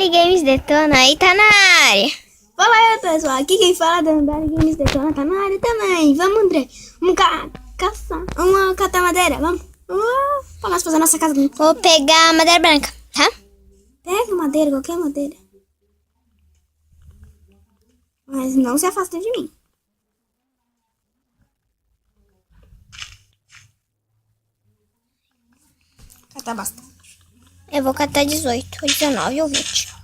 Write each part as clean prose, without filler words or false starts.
Dandara Games Detona e tá na área. Fala aí, pessoal. Aqui quem fala é Dandara Games Detona, tá na área também. Vamos, André. Vamos caçar. Vamos catar madeira. Vamos. Pra nós fazer nossa casa. Vou pegar a madeira branca, tá? Pega madeira, qualquer madeira. Mas não se afasta de mim. Catar bastante. Eu vou catar 18, ou 19 ou 20.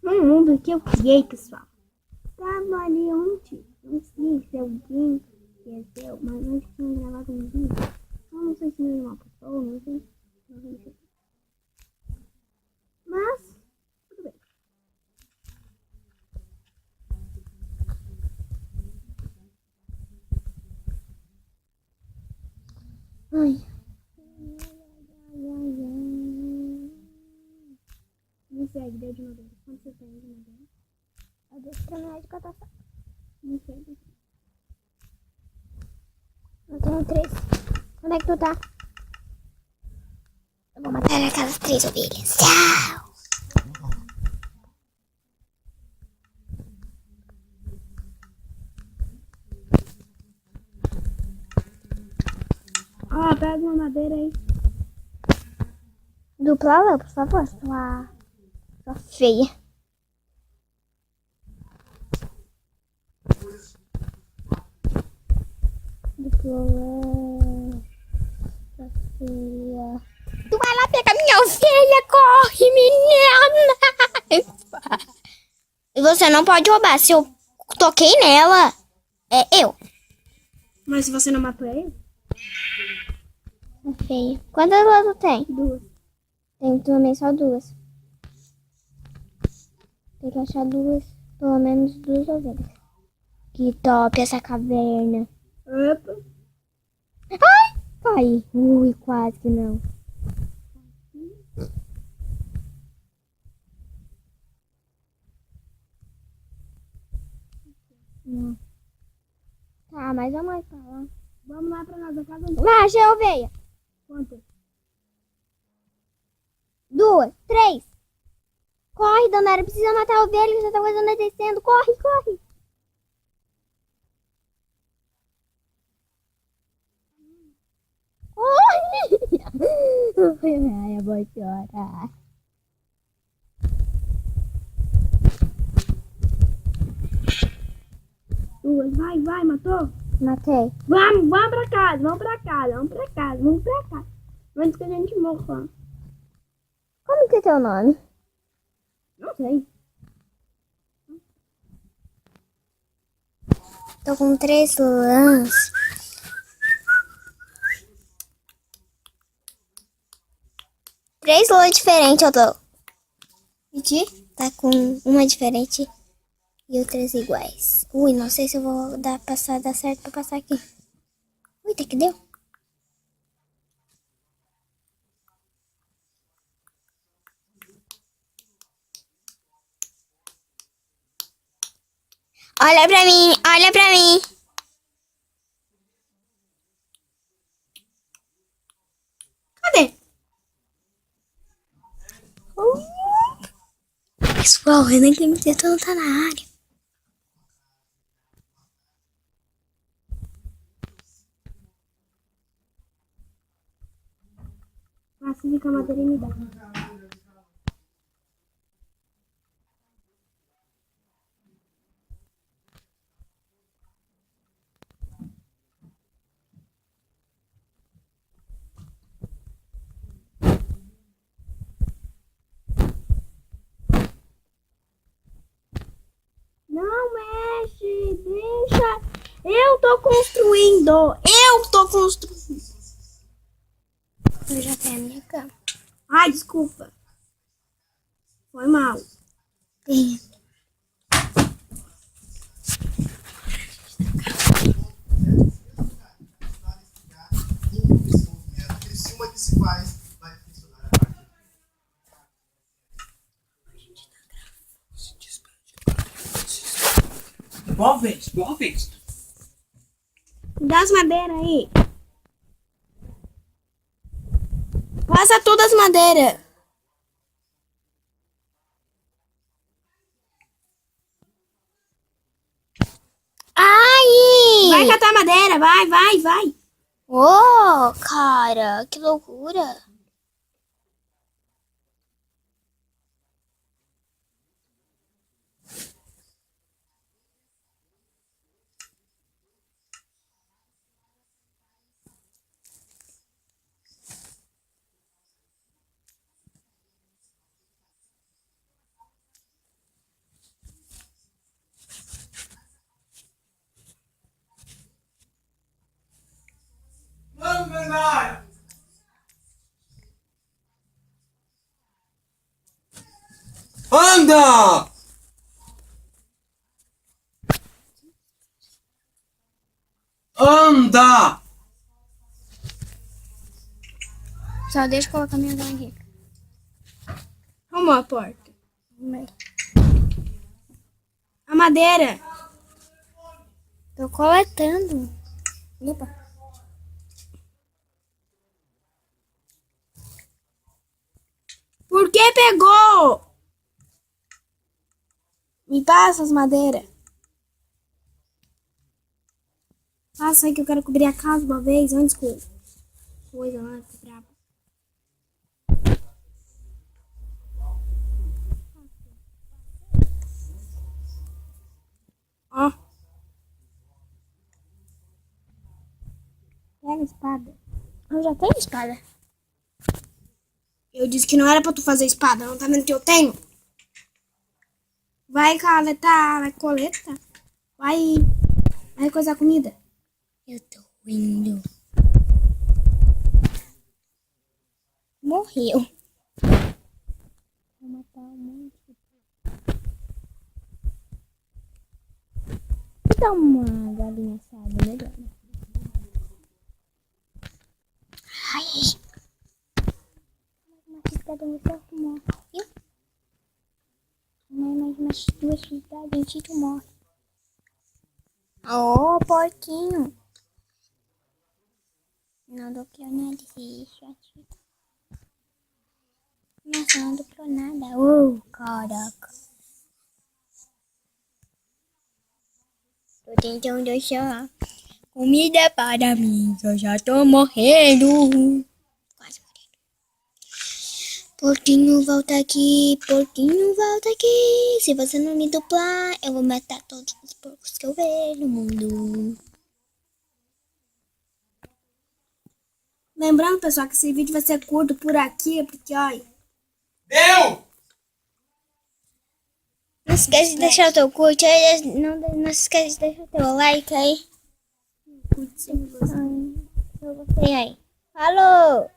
No mundo que eu criei, pessoal. Tava ali ontem. Não sei se alguém esqueceu, mas nós tínhamos gravado um vídeo. Eu não sei se não era uma pessoa, não sei. Mas, tudo bem. Ai. Me segue, deu de madeira. Quanto você tem de madeira? Deixa eu terminar de catar só. Me segue. Eu tenho 3. Onde é que tu tá? Eu vou matar aquelas 3 ovelhas. Tchau! Ah, pega uma madeira aí. Dupla lã, por favor, sua feia. Dupla lã, sua feia. Tu vai lá pegar minha ovelha, corre, menina! E você não pode roubar, se eu toquei nela, é eu. Mas se você não matou ele? É feia. Quantas lãs tu tem? 2. Tem também só 2. Tem que achar 2, pelo menos 2 ovelhas. Que top essa caverna. Opa. Ai! Caí. Ui, quase que não. Não. Tá, mas vamos lá pra lá. Vamos lá pra nossa casa. Lá, achei a ovelha. Quantas? 2, 3. Corre, Dandara, precisa matar a ovelha que já tá fazendo descendo. Corre, corre. Corre. Ai, eu vou chorar. Duas. Vai, matou? Matei. Vamos pra casa, vamos pra casa. Antes que a gente morra. Como que é teu nome? Não sei. Tô com 3 lãs. 3 lãs diferentes eu tô. Tá com uma diferente e outras iguais. Ui, não sei se eu vou dar certo pra passar aqui. Ui, até que deu. Olha pra mim, olha pra mim. Cadê? Pessoal, eu nem tenho que não tá na área. Se fica a madeira e me dá. Não mexe, deixa. Eu tô construindo. Eu já tenho a minha cama. Ai, desculpa. Foi mal. Tem. boa vez, boa vez. Me dá as madeiras aí. Passa todas as madeiras. Ai! Vai catar madeira, vai. Ô, cara, que loucura. Anda! Anda! Só deixa eu colocar minha mão aqui. Arrumou a porta. A madeira. Tô coletando. Opa. Por que pegou? Me passa as madeiras. Passa aí que eu quero cobrir a casa uma vez antes com coisa lá. Que brabo. Ó. Pega a espada. Eu já tenho espada. Eu disse que não era pra tu fazer espada. Não tá vendo que eu tenho? Vai coletar. Vai coisar comida. Eu tô indo. Morreu. Vou matar um monte. Vou dar uma galinha assada melhor. Né? Ai. Uma ciscada no corpo morre. Viu? Mais umas 2 ciscadas, a gente morre. Ô, porquinho. Não dou pra nada isso aqui. Nossa, não dou pra nada. Caraca. Tô tentando deixar comida para mim, que eu já tô morrendo. Quase morrendo. Porquinho, volta aqui. Porquinho, volta aqui. Se você não me duplar, eu vou matar todos os porcos que eu ver no mundo. Lembrando, pessoal, que esse vídeo vai ser curto por aqui, porque, olha... Deu! Não esquece de deixar o teu curte aí. Não esquece de deixar o teu like aí. Curte se você... Eu gostei aí. Falou!